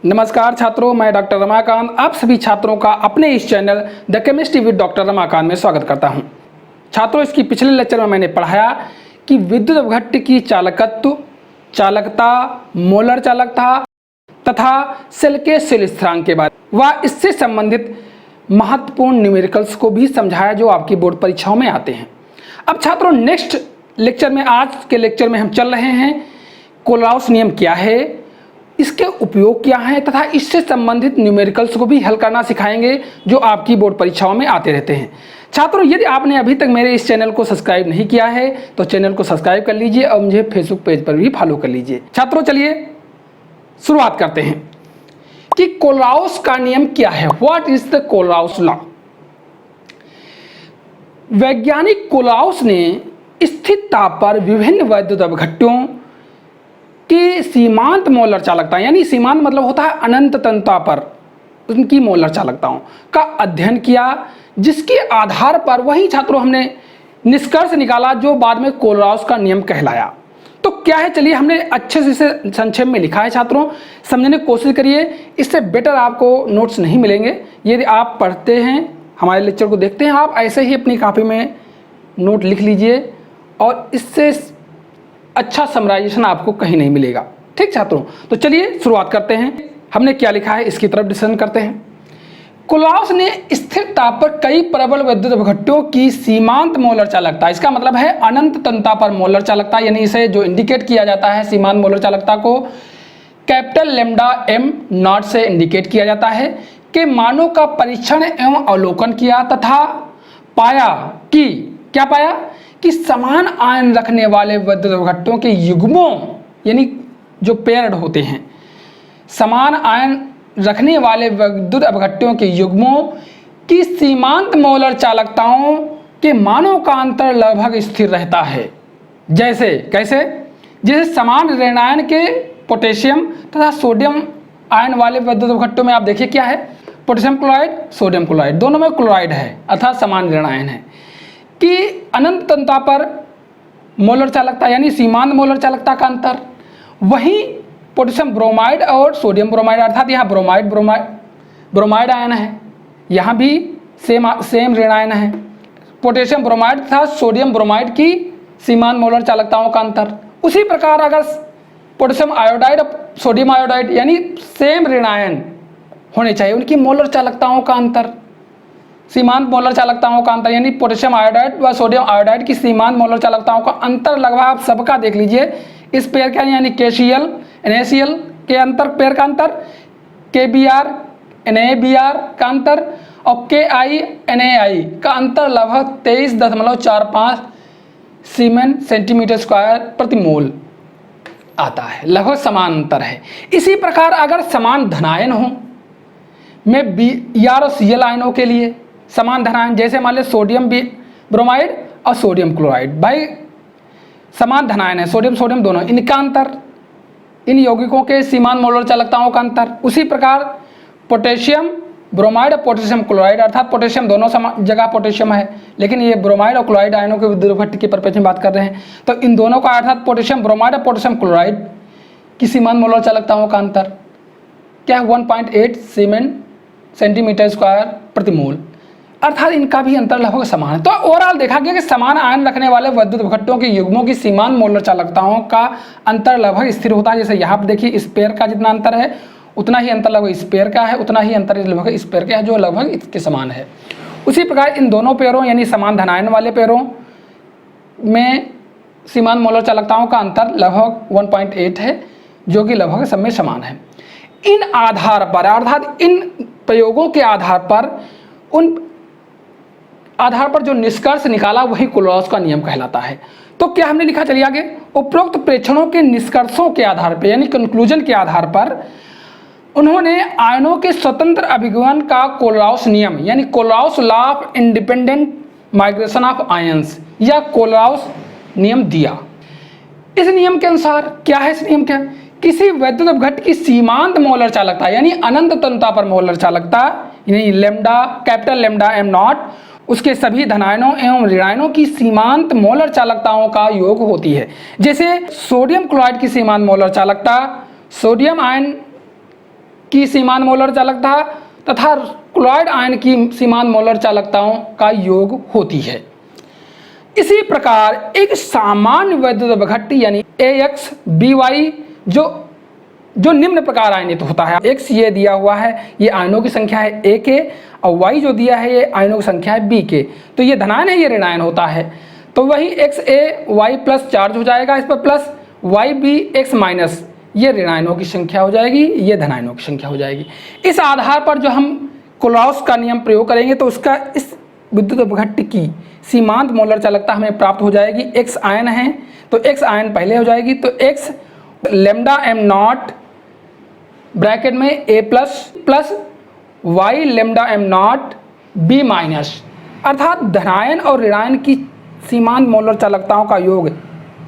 नमस्कार छात्रों, मैं डॉक्टर रमाकांत आप सभी छात्रों का अपने इस channel the chemistry with doctor Ramakant में स्वागत करता हूं। छात्रों, इसकी पिछले लेक्चर में मैंने पढ़ाया कि विद्युत अपघट्य की चालकत्व, चालकता, मोलर चालकता तथा सेल के सेल स्थिरांक के बारे व इससे संबंधित महत्वपूर्ण न्यूमेरिकल्स को भी समझाया जो आपकी बोर्ड परीक्षाओं में आते हैं। अब छात्रों, नेक्स्ट लेक्चर में, आज के लेक्चर में हम चल रहे हैं कोलराउस नियम क्या है, इसके उपयोग क्या हैं तथा इससे संबंधित न्यूमेरिकल्स को भी हल करना सिखाएंगे जो आपकी बोर्ड परीक्षाओं में आते रहते हैं। छात्रों, यदि आपने अभी तक मेरे इस चैनल को सब्सक्राइब नहीं किया है तो चैनल को सब्सक्राइब कर लीजिए और मुझे फेसबुक पेज पर भी फॉलो कर लीजिए। छात्रों, चलिए शुरुआत करते हैं कि कोलराउस का नियम क्या है। What is the Kohlrausch law? वैज्ञानिक कोलराउस ने स्थिर ताप पर विभिन्न वैद्युत अपघट्यों की सीमांत मोलर चालकता, यानी सीमांत मतलब होता है अनंत तन्यता पर उनकी मोलर चालकताओं का अध्ययन किया, जिसके आधार पर वही छात्रों हमने निष्कर्ष निकाला जो बाद में कोलराउस का नियम कहलाया। तो क्या है, चलिए हमने अच्छे से इसे संक्षेप में लिखा है। छात्रों, समझने की कोशिश करिए, इससे बेटर आपको नोट्स नहीं मिलेंगे। यदि आप पढ़ते हैं, हमारे लेक्चर को देखते हैं, आप ऐसे ही अपनी कॉपी में नोट लिख लीजिए और इससे अच्छा समराइजेशन आपको कहीं नहीं मिलेगा। ठीक छात्रों, तो चलिए शुरुआत करते हैं। हमने क्या लिखा है इसकी तरफ डिस्कशन करते हैं। कोलराउस ने स्थिर ताप पर कई प्रबल विद्युत अपघट्यों की सीमांत मोलर चालकता, इसका मतलब है अनंत तन्यता पर मोलर चालकता, यानी इसे जो इंडिकेट किया जाता है सीमांत मोलर चालकता को कैपिटल लैम्डा एम नॉट से इंडिकेट किया जाता है, के मानों का परीक्षण एवं अवलोकन किया तथा पाया कि क्या पाया कि समान आयन रखने वाले विद्युत अपघट्यों के युग्मों, यानी जो पेयर्ड होते हैं, समान आयन रखने वाले विद्युत अपघट्यों के युग्मों की सीमांत मोलर चालकताओं के मानों का अंतर लगभग स्थिर रहता है। जैसे कैसे? जैसे समान ऋणायन के पोटेशियम तथा सोडियम आयन वाले विद्युत अपघट्यों में आप देखिए क्या है, पोटेशियम क्लोराइड, सोडियम क्लोराइड, दोनों में क्लोराइड है अर्थात समान ऋणायन है कि अनंत तन्यता पर मोलर चालकता यानी सीमांत मोलर चालकता का अंतर। वहीं पोटेशियम ब्रोमाइड और सोडियम ब्रोमाइड, अर्थात यहाँ ब्रोमाइड आयन है, यहाँ भी सेम ऋणायन है। पोटेशियम ब्रोमाइड तथा सोडियम ब्रोमाइड की सीमांत मोलर चालकताओं का अंतर। उसी प्रकार अगर पोटेशियम आयोडाइड और सोडियम आयोडाइड यानी सेम ऋणायन होने चाहिए, उनकी मोलर चालकताओं का अंतर, सीमांत मोलर चालकताओं का अंतर, यानी पोटेशियम आयोडाइड व सोडियम आयोडाइड की सीमांत मोलर चालकताओं का अंतर लगभग आप सबका देख लीजिए। इस पेयर का यानी KCl NaCl के अंतर, पेयर का अंतर, KBr NaBr का अंतर और Ki NaI का अंतर लगभग 23.45 सीमेन सेंटीमीटर स्क्वायर प्रति मोल आता है, लगभग समान अंतर है। इसी प्रकार अगर समान धनायन हो में Br और Cl आयनों के लिए समान धनायन, जैसे मान लें सोडियम ब्रोमाइड और सोडियम क्लोराइड, भाई समान धनायन है, सोडियम सोडियम दोनों, इनका अंतर, इन यौगिकों के सीमांत मोलर चालकताओं का अंतर। उसी प्रकार पोटेशियम ब्रोमाइड और पोटेशियम क्लोराइड, अर्थात पोटेशियम दोनों जगह पोटेशियम है, लेकिन ये ब्रोमाइड और क्लोराइड आयनों के विद्युत अपघट्य के परिप्रेक्ष्य में बात कर रहे हैं, तो इन दोनों का अर्थात पोटेशियम ब्रोमाइड और पोटेशियम क्लोराइड की सीमांत मोलर चालकताओं का अंतर क्या है, 1.8 सीमेन सेंटीमीटर स्क्वायर प्रति मोल, अर्थात इनका भी अंतर लगभग समान है। तो ओवरऑल देखा गया कि समान आयन रखने वाले विद्युत अपघट्यों के युग्मों की सीमांत मोलर चालकताओं का अंतर लगभग स्थिर होता है। जैसे यहाँ पर देखिए इस पेयर का जितना अंतर है उतना ही अंतर लगभग इस पेयर का है, उतना ही अंतर लगभग इस पेयर का है, जो लगभग इसके समान है। उसी प्रकार इन दोनों पेयरों यानी समान धनायन वाले पेयरों में सीमांत मोलर चालकताओं का अंतर लगभग 1.8 है, जो कि लगभग सब में समान है। इन आधार पर, अर्थात इन प्रयोगों के आधार पर, उन आधार पर जो निष्कर्ष निकाला वही कोलराउस का नियम कहलाता है। तो क्या हमने लिखा, चलिए आगे। उपरोक्त प्रेक्षणों के निष्कर्षों के आधार पर यानी कंक्लूजन के आधार पर उन्होंने आयनों के स्वतंत्र अभिगमन का कोलराउस नियम यानी Kohlrausch law of independent migration of ions या कोलराउस नियम दिया। इस नियम के अनुसार क्या है, इस नियम क्या, किसी विद्युत अपघट्य की सीमांत मोलर चालकता यानी अनंत तन्यता पर मोलर चालकता यानी lambda capital lambda am not उसके सभी धनायनों एवं ऋणायनों की सीमांत मोलर चालकताओं का योग होती है। जैसे सोडियम क्लोराइड की सीमांत मोलर चालकता सोडियम आयन की सीमांत मोलर चालकता तथा क्लोराइड आयन की सीमांत मोलर चालकताओं का योग होती है। इसी प्रकार एक सामान्य वैद्युत अपघट्य यानी AX/BY जो निम्न प्रकार आयनित होता है। X ये दिया हुआ है, ये आयनों की संख्या है AK, और Y जो दिया है ये आयनों की संख्या है BK। तो ये धनायन है, ये ऋणायन होता है। तो वही XA/Y+ चार्ज हो जाएगा इस पर प्लस, YB/X- ये ऋणायनों की संख्या हो जाएगी, ये धनायनों की संख्या हो जाएगी। इस आधार पर जो हम कोलॉस का नियम प्रयोग करेंगे तो उसका इस विद्युत अपघट्य की सीमांत मोलर चालकता हमें प्राप्त हो जाएगी। X आयन है तो X आयन पहले हो जाएगी, तो X λm0 ब्रैकेट में A+ plus Y λm0 B-, अर्थात धनायन और ऋणायन की सीमांत मोलर चालकताओं का योग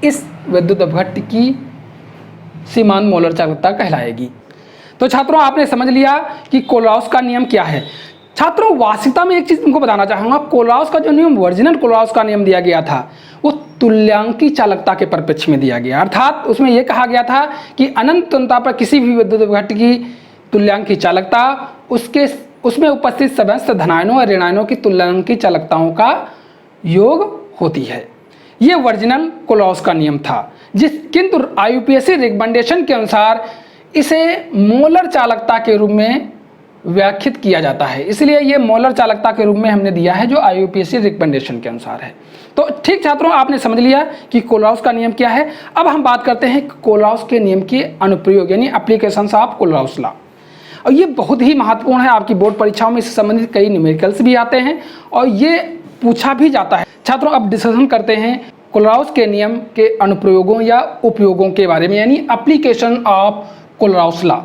इस विद्युत अपघट्य की सीमांत मोलर चालकता कहलाएगी। तो छात्रों आपने समझ लिया कि कोलॉस का नियम क्या है। छात्रों वास्तविकता में एक चीज़ तुमको बताना चाहूँगा, कोलॉस का जो नियम वर्जिनल कोलॉस का नियम दिया गया था वो तुल्यांकी चालकता के परिप्रेक्ष्य में दिया गया। अर्थात उसमें यह कहा गया था कि अनंत तुल्यता पर किसी भी विद्युत अपघट्य की तुल्यांकी चालकता उसमें उपस्थित समस्त धनायनों और ऋणायनों की तुल्यांकी चालकताओं का योग होती है। ये वर्जिनल कोलॉस का नियम था, किंतु IUPAC रिकमेंडेशन के अनुसार इसे मोलर चालकता के रूप में व्याख्यात किया जाता है, इसलिए ये मोलर चालकता के रूप में हमने दिया है जो IUPAC रिकमेंडेशन के अनुसार है। तो ठीक छात्रों आपने समझ लिया कि कोलॉस का नियम क्या है। अब हम बात करते हैं कोलॉस के नियम के अनुप्रयोग यानी एप्लीकेशंस ऑफ कोलॉस लॉ। और ये बहुत ही महत्वपूर्ण है, आपकी बोर्ड परीक्षाओं में इससे संबंधित कई न्यूमेरिकल्स भी आते हैं और ये पूछा भी जाता है। छात्रों अब डिस्कशन करते हैं कोलॉस के नियम के अनुप्रयोगों या उपयोगों के बारे में यानी एप्लीकेशन ऑफ कोलॉस लॉ।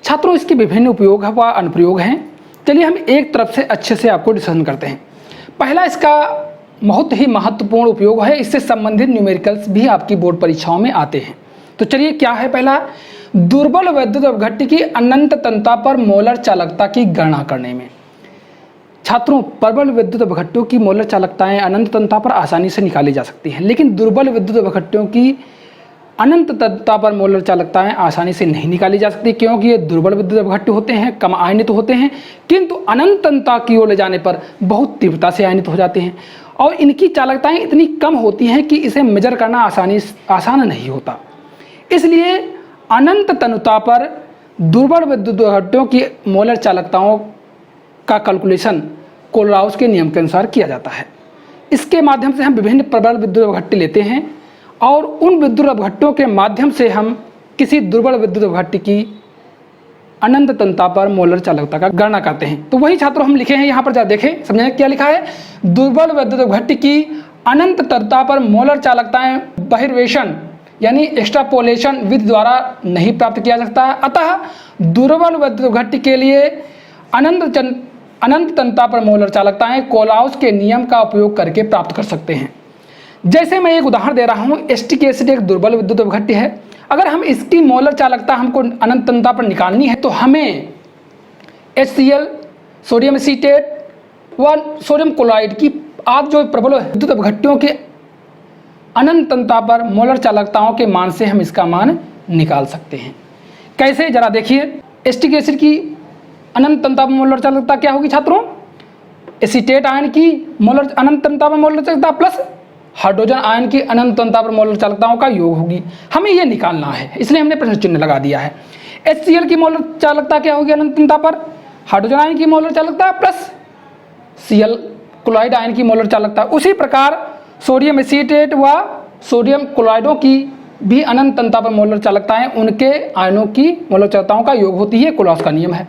छात्रों इसके विभिन्न उपयोग व अनुप्रयोग हैं। चलिए हम एक तरफ से अच्छे से आपको डिस्कशन करते हैं। पहला इसका बहुत ही महत्वपूर्ण उपयोग है, इससे संबंधित न्यूमेरिकल्स भी आपकी बोर्ड परीक्षाओं में आते हैं। तो चलिए क्या है पहला, दुर्बल वैद्युत अपघट्य की अनंत तन्यता पर मोलर चालकता की गणना करने में। छात्रों प्रबल विद्युत अपघट्यों की मोलर चालकताएं अनंत तन्यता पर आसानी से निकाली जा सकती हैं, लेकिन दुर्बल विद्युत अपघट्यों की अनंत तन्यता पर मोलर चालकताएं आसानी से नहीं निकाली जा सकती, क्योंकि ये दुर्बल विद्युत अपघट्य होते हैं, कम आयनित होते हैं, किंतु अनंत तन्यता की ओर ले जाने पर बहुत तीव्रता से आयनित हो जाते हैं और इनकी चालकताएं इतनी कम होती हैं कि इसे मेजर करना आसान नहीं होता। इसलिए अनंत तन्यता पर दुर्बल विद्युत अपघट्यों की मोलर चालकताओं का कैलकुलेशन कोलॉस के नियम के अनुसार किया जाता है। इसके माध्यम से हम विभिन्न प्रबल विद्युत अपघट्य लेते हैं और उन विद्युत अपघट्यों के माध्यम से हम किसी दुर्बल विद्युत अपघट्य की अनंत तन्यता पर मोलर चालकता का गणना करते हैं। तो वही छात्रों हम लिखे हैं यहाँ पर, जरा देखें समझें क्या लिखा है। दुर्बल विद्युत अपघट्य की अनंत तन्यता पर मोलर चालकताएं बहिर्वेशन यानी एक्सट्रापोलेशन विधि द्वारा नहीं प्राप्त किया सकता है, अतः दुर्बल विद्युत अपघट्य के लिए अनंत तन्यता पर मोलर चालकताएं कोलॉस के नियम का उपयोग करके प्राप्त कर सकते हैं। जैसे मैं एक उदाहरण दे रहा हूँ, एसिटिक एसिड एक दुर्बल विद्युत अपघट्य है। अगर हम इसकी मोलर चालकता हमको अनंत तन्यता पर निकालनी है तो हमें HCl, सोडियम एसीटेट व सोडियम क्लोराइड की आज जो प्रबल विद्युत अपघट्यों के अनंत तन्यता पर मोलर चालकताओं के मान से हम इसका मान निकाल सकते हैं। कैसे, जरा देखिए। एसिटिक एसिड की अनंत तन्यता पर मोलर चालकता क्या होगी छात्रों? एसीटेट आयन की मोलर अनंत तन्यता पर मोलर चालकता प्लस हाइड्रोजन आयन की अनंत तन्यता पर मोलर चालकताओं का योग होगी। हमें यह निकालना है, इसलिए हमने प्रश्न चिन्ह लगा दिया है। HCl की मोलर चालकता क्या होगी अनंत तन्यता पर? हाइड्रोजन आयन की मोलर चालकता प्लस Cl क्लोराइड आयन की मोलर चालकता। उसी प्रकार सोडियम एसीटेट व सोडियम क्लोराइडों की भी अनंत तन्यता पर मोलर चालकताएं उनके आयनों की मोलर चालकताओं का योग होती है, कोलॉस का नियम है।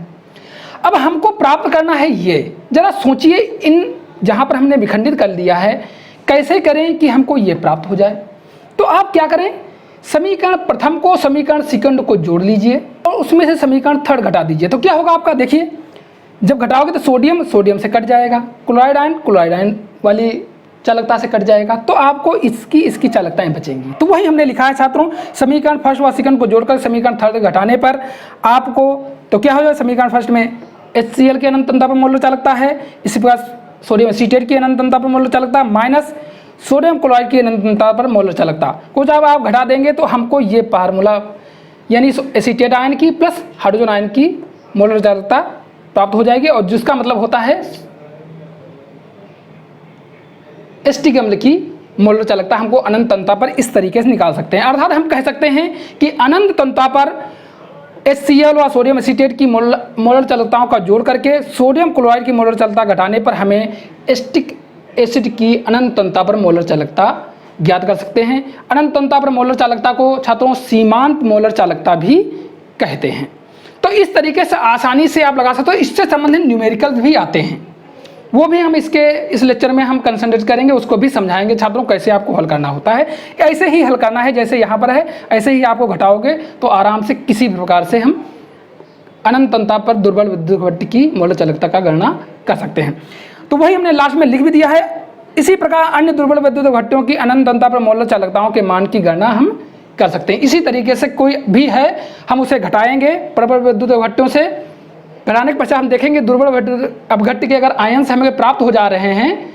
अब हमको प्राप्त करना है ये, जरा सोचिए, इन जहाँ पर हमने विखंडित कर दिया है कैसे करें कि हमको ये प्राप्त हो जाए। तो आप क्या करें, समीकरण प्रथम को समीकरण सेकंड को जोड़ लीजिए और उसमें से समीकरण थर्ड घटा दीजिए। तो क्या होगा आपका, देखिए जब घटाओगे तो सोडियम से कट जाएगा, क्लोराइड आयन वाली चालकता से कट जाएगा, तो आपको इसकी चालकताएं बचेंगी। तो वही हमने लिखा है छात्रों, समीकरण फर्स्ट व सेकंड को जोड़कर समीकरण थर्ड घटाने पर आपको तो क्या हो जाए, समीकरण फर्स्ट में HCl की अनंत तन्यता पर मोलर चालकता है, इसी प्रकार सोडियम एसीटेट की अनंत तन्यता पर मोलर चालकता माइनस सोडियम क्लोराइड की अनंत तन्यता पर मोलर चालकता को जब आप घटा देंगे तो हमको ये फार्मूला यानी एसीटेट आयन की प्लस हाइड्रोजन आयन की मोलर चालकता प्राप्त हो जाएगी, और जिसका मतलब होता है एसिटिक अम्ल की मोलर चालकता हमको अनंत तंता पर इस तरीके से निकाल सकते हैं। अर्थात हम कह सकते हैं कि अनंत तंता पर HCl व सोडियम एसीटेट की मोलर चालकताओं का जोड़ करके सोडियम क्लोराइड की मोलर चालकता घटाने पर हमें एसिटिक एसिड की अनंत तंता पर मोलर चालकता ज्ञात कर सकते हैं। अनंत तंता पर मोलर चालकता को छात्रों सीमांत मोलर चालकता भी कहते हैं। तो इस तरीके से आसानी से आप लगा सकते हो। इससे संबंधित न्यूमेरिकल्स भी आते हैं, वो भी हम इस लेक्चर में हम कंसंट्रेट करेंगे, उसको भी समझाएंगे छात्रों कैसे आपको हल करना होता है। ऐसे ही हल करना है जैसे यहाँ पर है, ऐसे ही आपको घटाओगे तो आराम से किसी भी प्रकार से हम अनंत तंता पर दुर्बल विद्युत भट्टी की मोलर चालकता का गणना कर सकते हैं। तो वही हमने लास्ट में लिख भी दिया है। इसी प्रकार अन्य दुर्बल विद्युत भट्टियों की अनंत तंता पर मोलर चालकताओं के मान की गणना हम कर सकते हैं। इसी तरीके से कोई भी है हम उसे घटाएंगे प्रबल विद्युत भट्टियों से। घटाने के पश्चात हम देखेंगे दुर्बल विद्युत अपघट्य के अगर आयंस हमें प्राप्त हो जा रहे हैं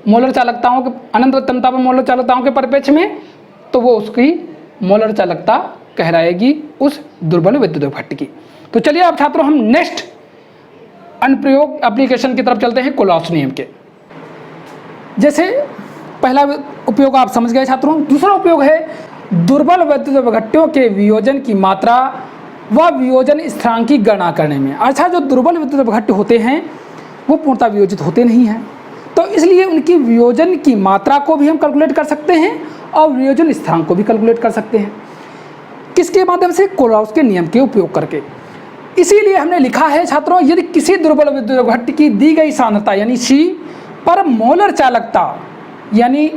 मोलर चालकताओं के अनंत तंता पर मोलर चालकताओं के परिप्रेक्ष्य में, तो वो उसकी मोलर चालकता कहलाएगी उस दुर्बल विद्युत भट्टी की। तो चलिए अब छात्रों हम नेक्स्ट अनुप्रयोग एप्लीकेशन की तरफ चलते हैं कोलॉस नियम के। जैसे पहला उपयोग आप समझ गए छात्रों। दूसरा उपयोग है दुर्बल विद्युत अपघट्यों के वियोजन की मात्रा व वियोजन स्थिरांक की गणना करने में। अच्छा, जो दुर्बल विद्युत अपघट्य होते हैं वो पूर्णतः वियोजित होते नहीं हैं, तो इसलिए उनकी वियोजन की मात्रा को भी हम कैलकुलेट कर सकते हैं और वियोजन स्थिरांक को भी कैलकुलेट कर सकते हैं। किसके माध्यम से? कोलॉस के नियम के उपयोग करके। इसीलिए हमने लिखा है छात्रों, यदि किसी दुर्बल विद्युत अपघट्य की दी गई सांद्रता यानी C पर मोलर चालकता यानी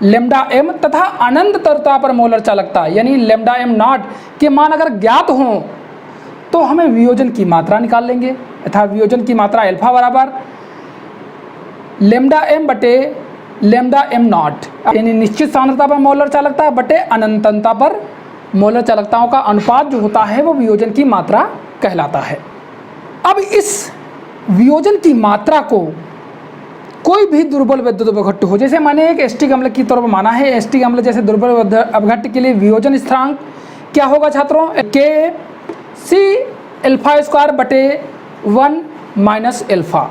लेम्डा m तथा अनंत तंता पर मोलर चालकता यानी लेम्डा m नॉट के मान अगर ज्ञात हों तो हमें वियोजन की मात्रा निकाल लेंगे। अर्थात वियोजन की मात्रा अल्फा बराबर लेम्डा m बटे लेम्डा m नॉट यानी निश्चित सांद्रता पर मोलर चालकता बटे अनंत तंता पर मोलर चालकताओं का अनुपात जो होता है वो वियोजन की मात्रा कहलाता है। अब इस वियोजन की मात्रा को कोई भी दुर्बल विद्युत अपघट्य हो, जैसे मैंने एक एसिटिक अम्ल की तौर पर माना है, एसिटिक अम्ल जैसे दुर्बल अपघट्य के लिए वियोजन स्थिरांक क्या होगा छात्रों? के सी अल्फा स्क्वायर बटे 1 माइनस अल्फा।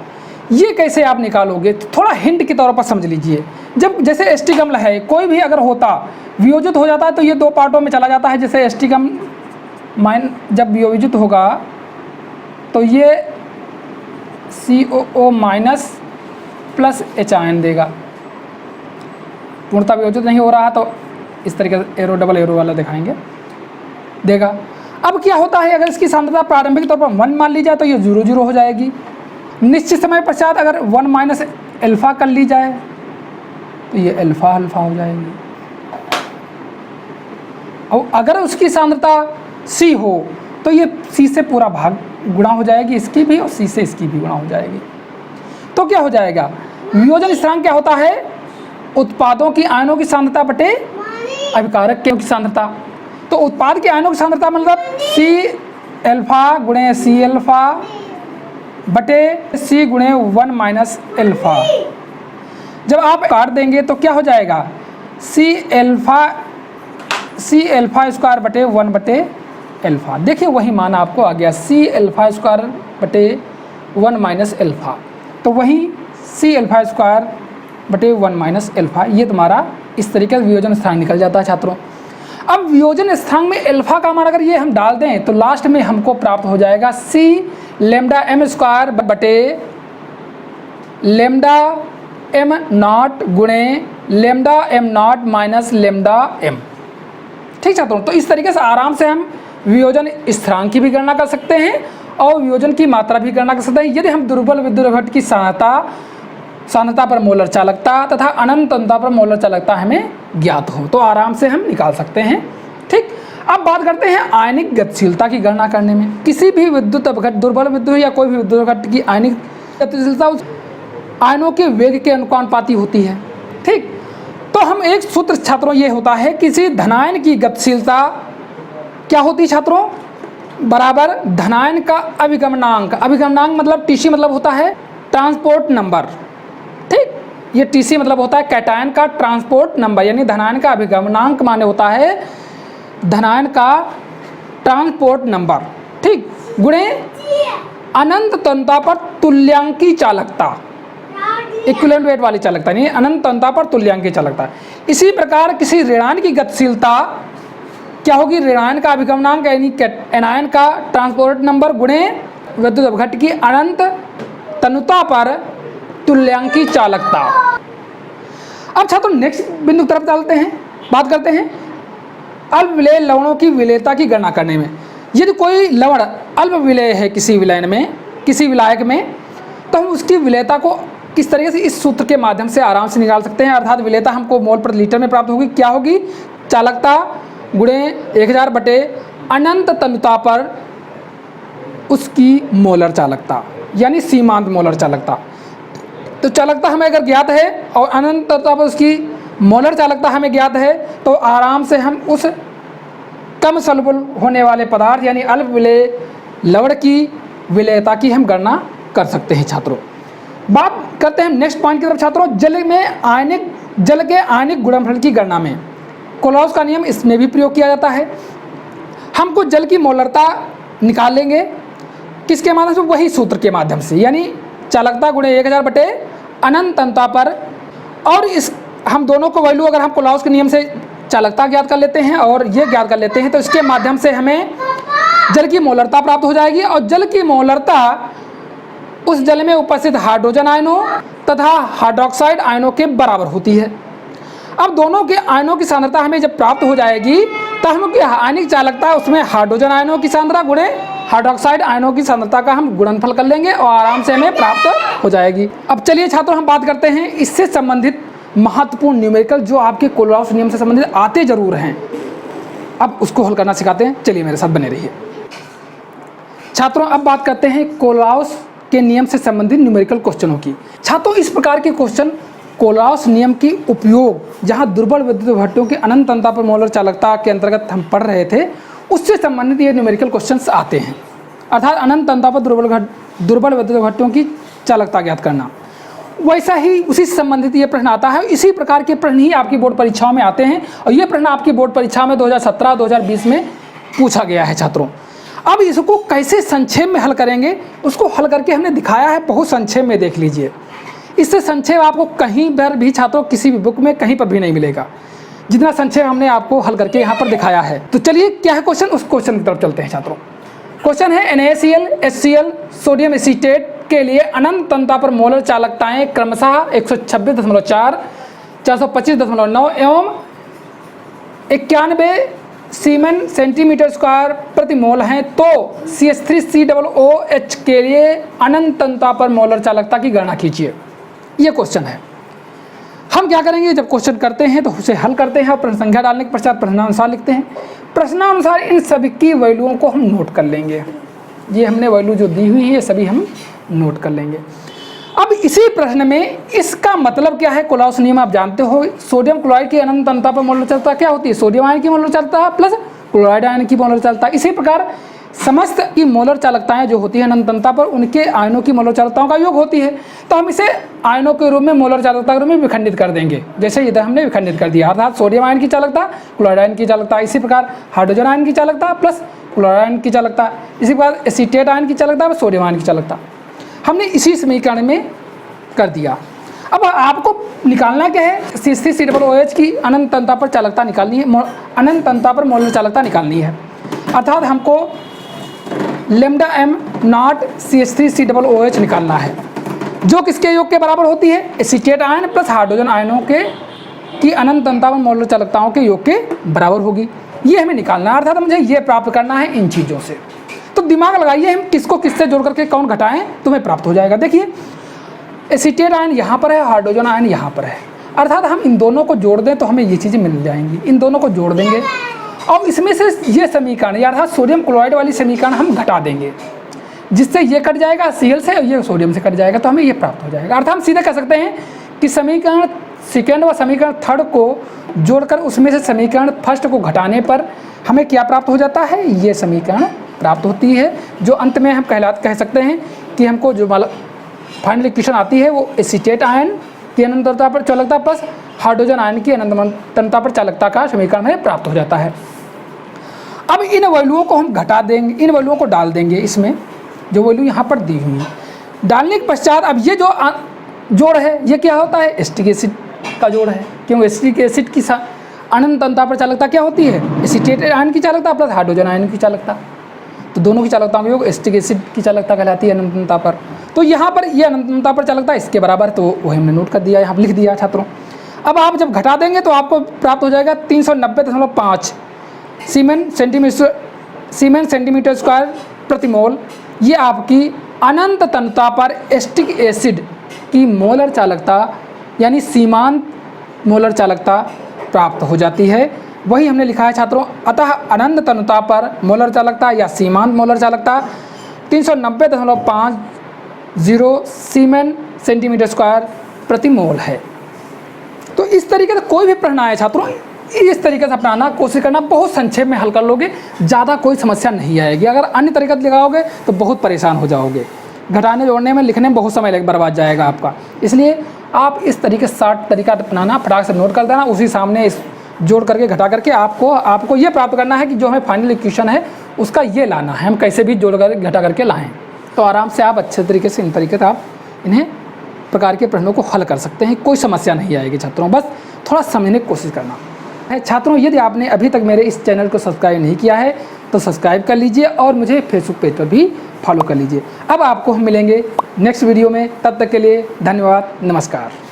ये कैसे आप निकालोगे? थोड़ा हिंट के तौर पर समझ लीजिए। जब जैसे एसिटिक अम्ल है, कोई भी अगर होता वियोजित हो जाता है तो ये दो पार्टों में चला जाता है। जैसे एसिटिक अम्ल जब वियोजित होगा तो ये COO minus plus H ion देगा। पूर्णतः वियोजित नहीं हो रहा तो इस तरीके से एरो डबल एरो वाला दिखाएंगे, देगा। अब क्या होता है, अगर इसकी सांद्रता प्रारंभिक तौर पर 1 मान ली जाए तो ये 0 0 हो जाएगी। निश्चित समय पश्चात अगर 1 माइनस अल्फा कर ली जाए तो ये अल्फा अल्फा हो जाएगी। और अगर उसकी सांद्रता C हो तो ये C से पूरा भाग गुणा हो जाएगी, इसकी भी, और C से इसकी भी गुणा हो जाएगी। तो क्या हो जाएगा? वियोजन स्थिरांक क्या होता है? उत्पादों की आयनों की सांद्रता बटे अभिकारक की सांद्रता। तो उत्पाद के आयनों की सांद्रता मतलब C अल्फा गुणे C अल्फा बटे C गुणे 1 माइनस अल्फा। जब आप काट देंगे तो क्या हो जाएगा? C अल्फा स्क्वायर बटे 1 बटे अल्फा। देखिए वही मान आपको आ गया, C अल्फा स्क्वायर बटे 1 माइनस अल्फा। तो वही C अल्फा स्क्वायर बटे 1 माइनस अल्फा, ये तुम्हारा इस तरीके से वियोजन स्थिरांक निकल जाता है छात्रों। अब वियोजन स्थिरांक में अल्फा का मान अगर ये हम डाल दें तो लास्ट में हमको प्राप्त हो जाएगा C लेम्डा m स्क्वायर बटे लेम्डा m नॉट गुणे lambda m not minus lambda m। ठीक छात्रों, तो इस तरीके से आराम से हम वियोजन स्थिरांक की भी गणना कर सकते हैं और वियोजन की मात्रा भी गणना कर सकते हैं। यदि हम दुर्बल विद्युत अपघट्य की सांद्रता पर मोलर चालकता तथा अनंत तंता पर मोलर चालकता हमें ज्ञात हो तो आराम से हम निकाल सकते हैं। ठीक, अब बात करते हैं आयनिक गतिशीलता की गणना करने में। किसी भी विद्युत अपघट्य, दुर्बल विद्युत या कोई भी विद्युत अपघट्य की आयनिक गतिशीलता उस आयनों के वेग के अनुपाती होती है। ठीक, तो हम एक सूत्र छात्रों ये होता है, किसी धनायन की गतिशीलता क्या होती है छात्रों? बराबर धनायन का अभिगमनांक। अभिगमनांक मतलब TC मतलब होता है ट्रांसपोर्ट नंबर। ठीक, ये TC मतलब होता है कैटायन का ट्रांसपोर्ट नंबर, यानी धनायन का अभिगमनांक माने होता है धनायन का ट्रांसपोर्ट नंबर। ठीक, गुणे अनंत तंता पर तुल्यांकी चालकता, इक्विवेलेंट वेट वाली चालकता नहीं, अनंत तंता पर तुल्यांकी चालकता। इसी प्रकार किसी ऋणायन की गतिशीलता क्या होगी, ऋणायन का अभिगमनांक यानी एनायन का ट्रांसपोर्ट नंबर गुणे विद्युत अपघट्ट की अनंत तनुता पर तुल्यांकी चालकता। अब छात्रों नेक्स्ट बिंदु की तरफ चलते हैं, बात करते हैं अल्प विलेय लवणों की विलेयता की गणना करने में। यदि कोई लवण अल्प विलेय है किसी विलयन में, किसी विलायक में, तो हम उसकी विलेयता को किस तरीके से इस सूत्र के माध्यम से आराम से निकाल सकते हैं। अर्थात विलेयता हमको मोल प्रति लीटर में प्राप्त होगी। क्या होगी, चालकता गुणे 1000 बटे अनंत तनुता पर उसकी मोलर चालकता यानी सीमांत मोलर चालकता। तो चालकता हमें अगर ज्ञात है और अनंत तनुता पर उसकी मोलर चालकता हमें ज्ञात है, तो आराम से हम उस कम सॉल्युबल होने वाले पदार्थ यानी अल्प विलेय लवण की विलेयता की हम गणना कर सकते हैं। छात्रों बात करते हैं नेक्स्ट पॉइंट की तरफ। छात्रों जल के आयनिक गुणनफल की गणना में कोलॉस का नियम इसमें भी प्रयोग किया जाता है। हमको जल की मोलरता निकालेंगे किसके माध्यम से, वही सूत्र के माध्यम से, यानी चालकता गुणे 1000 बटे अनंत तनुता पर। और इस हम दोनों को वैल्यू अगर हम कोलॉस के नियम से चालकता ज्ञात कर लेते हैं और ये ज्ञात कर लेते हैं, तो इसके माध्यम से हमें जल की मोलरता प्राप्त हो जाएगी। और जल की मोलरता उस जल में उपस्थित हाइड्रोजन आयनों तथा हाइड्रोक्साइड आयनों के बराबर होती है। अब दोनों के आयनों की सांद्रता हमें जब प्राप्त हो जाएगी, तो हम की आयनिक चालकता उसमें हाइड्रोजन आयनों की सांद्रता गुणे हाइड्रोक्साइड आयनों की सांद्रता का हम गुणनफल कर लेंगे और आराम से हमें प्राप्त हो जाएगी। अब चलिए छात्रों हम बात करते हैं इससे संबंधित महत्वपूर्ण न्यूमेरिकल जो आपके कोलॉस नियम से संबंधित आते जरूर हैं, अब उसको हल करना सिखाते हैं। चलिए मेरे साथ बने रहिए। छात्रों अब बात करते हैं कोलॉस के नियम से संबंधित न्यूमेरिकल क्वेश्चनों की। छात्रों इस प्रकार के क्वेश्चन कोलॉस नियम की उपयोग जहां दुर्बल विद्युत भट्टों की अनंत तनुता पर मोलर चालकता के अंतर्गत हम पढ़ रहे थे, उससे संबंधित ये न्यूमेरिकल क्वेश्चंस आते हैं। अर्थात अनंत तनुता पर दुर्बल विद्युत भट्टों की चालकता ज्ञात करना, वैसा ही उसी से संबंधित ये प्रश्न आता है। इसी प्रकार के प्रश्न ही आपकी बोर्ड परीक्षाओं में आते हैं और ये प्रश्न आपकी बोर्ड परीक्षा में 2017-2020 में पूछा गया है। छात्रों अब इसको कैसे संक्षेप में हल करेंगे, उसको हल करके हमने दिखाया है, बहुत संक्षेप में देख लीजिए। इससे संक्षेप आपको कहीं पर भी छात्रों किसी भी बुक में कहीं पर भी नहीं मिलेगा, जितना संक्षेप हमने आपको हल करके यहाँ पर दिखाया है। तो चलिए क्या है क्वेश्चन, उस क्वेश्चन की तरफ चलते हैं। छात्रों क्वेश्चन है NaCl, HCl, सोडियम एसीटेट के लिए अनंत तनुता पर मोलर चालकताएं क्रमशः 126.4, 425.9 एवं 91 सीमेन सेंटीमीटर स्क्वायर प्रति मोल हैं, तो CH3COOH के लिए अनंत तनुता पर मोलर चालकता की गणना कीजिए। ये क्वेश्चन है। हम क्या करेंगे, जब क्वेश्चन करते हैं तो उसे हल करते हैं और प्रश्न संख्या डालने के पश्चात प्रश्नानुसार लिखते हैं। प्रश्नानुसार इन सभी की वैल्यूओं को हम नोट कर लेंगे। ये हमने वैल्यू जो दी हुई है ये सभी हम नोट कर लेंगे। अब इसी प्रश्न में इसका मतलब क्या है, कोलॉस नियम आप जानते हो, सोडियम क्लोराइड की अनंत तनुता पर मोलर चालकता क्या होती है, सोडियम आयन की मोलर चालकता प्लस क्लोराइड आयन की मोलर चालकता। इसी प्रकार समस्त की मोलर चालकताएं जो होती है अनंत तनुता पर, उनके आयनों की मोलर चालकताओं का योग होती है। तो हम इसे आयनों के रूप में मोलर चालकता के रूप में विखंडित कर देंगे, जैसे इधर हमने विखंडित कर दिया। अर्थात सोडियम आयन की चालकता, क्लोराइड आयन की चालकता, इसी प्रकार हाइड्रोजन आयन की चालकता प्लस क्लोराइड आयन की चालकता, इसी प्रकार एसीटेट आयन की चालकता प्लस सोडियम आयन की चालकता हमने इसी समीकरण में कर दिया। अब आपको निकालना क्या है, CH3COOH की अनंत तनुता पर चालकता निकालनी है, अनंत तनुता पर मोलर चालकता निकालनी है। अर्थात हमको लैम्डा m नॉट CH3COOH निकालना है, जो किसके योग के बराबर होती है, एसीटेट आयन प्लस हाइड्रोजन आयनों के की अनंत तनुता पर मोलर चालकताओं के योग के बराबर होगी। ये हमें निकालना है। अर्थात मुझे ये प्राप्त करना है इन चीज़ों से। तो दिमाग लगाइए, हम किसको किससे जोड़ करके कौन घटाएं, तुम्हें प्राप्त हो जाएगा। देखिए एसीटेट आयन यहाँ पर है, हाइड्रोजन आयन यहाँ पर है, अर्थात हम इन दोनों को जोड़ दें तो हमें ये चीज़ें मिल जाएंगी। इन दोनों को जोड़ देंगे और इसमें से ये समीकरण अर्थात सोडियम क्लोराइड वाली समीकरण हम घटा देंगे, जिससे ये कट जाएगा Cl से और ये सोडियम से कट जाएगा, तो हमें ये प्राप्त हो जाएगा। अर्थात हम सीधे कह सकते हैं कि समीकरण सेकेंड व समीकरण थर्ड को जोड़कर उसमें से समीकरण फर्स्ट को घटाने पर हमें क्या प्राप्त हो जाता है, ये समीकरण प्राप्त होती है, जो अंत में हम कह सकते हैं कि हमको जो फाइनल इक्वेशन आती है वो एसीटेट आयन की अनंत तनुता पर चालकता प्लस हाइड्रोजन आयन की अनंत तनुता पर चालकता का समीकरण हमें प्राप्त हो जाता है। अब इन वैल्यूओं को हम घटा देंगे, इन वैल्यूओं को डाल देंगे इसमें, जो वैल्यू यहाँ पर दी हुई है। डालने के पश्चात अब ये जो जोड़ है ये क्या होता है, एसिटिक एसिड का जोड़ है, क्योंकि एसिटिक एसिड की अनंत अंतता पर चालकता क्या होती है, एसीटेट आयन की चालकता प्लस हाइड्रोजन आयन की चालकता, तो दोनों की चालकताओं का योग एसिटिक एसिड की चालकता कहलाती है अनंतता पर। तो यहाँ पर ये अनंतता पर चालकता इसके बराबर, तो वही हमने नोट कर दिया, यहाँ लिख दिया छात्रों। अब आप जब घटा देंगे तो आपको प्राप्त हो जाएगा 390.5 सीमेन सेंटीमीटर स्क्वायर प्रति मोल। ये आपकी अनंत तन्यता पर एसिटिक एसिड की मोलर चालकता यानी सीमांत मोलर चालकता प्राप्त हो जाती है। वही हमने लिखा है छात्रों, अतः अनंत तन्यता पर मोलर चालकता या सीमांत मोलर चालकता 390.50 सीमेन सेंटीमीटर स्क्वायर प्रति मोल है। तो इस तरीके से कोई भी प्रश्न आए छात्रों, इस तरीके से अपनाना कोशिश करना, बहुत संक्षेप में हल कर लोगे, ज़्यादा कोई समस्या नहीं आएगी। अगर अन्य तरीका से लगाओगे तो बहुत परेशान हो जाओगे, घटाने जोड़ने में लिखने में बहुत समय बर्बाद जाएगा आपका। इसलिए आप इस तरीके से 60 तरीका अपनाना, फटाक से नोट कर देना, उसी सामने इस जोड़ करके घटा करके आपको ये प्राप्त करना है कि जो हमें फाइनल इक्वेशन है उसका ये लाना है, हम कैसे भी जोड़ कर घटा करके लाएँ। तो आराम से आप अच्छे तरीके से इन तरीके से आप इन्हें प्रकार के प्रश्नों को हल कर सकते हैं, कोई समस्या नहीं आएगी छात्रों, बस थोड़ा समझने की कोशिश करना है। छात्रों यदि आपने अभी तक मेरे इस चैनल को सब्सक्राइब नहीं किया है तो सब्सक्राइब कर लीजिए और मुझे फेसबुक पेज पर भी फॉलो कर लीजिए। अब आपको हम मिलेंगे नेक्स्ट वीडियो में, तब तक के लिए धन्यवाद, नमस्कार।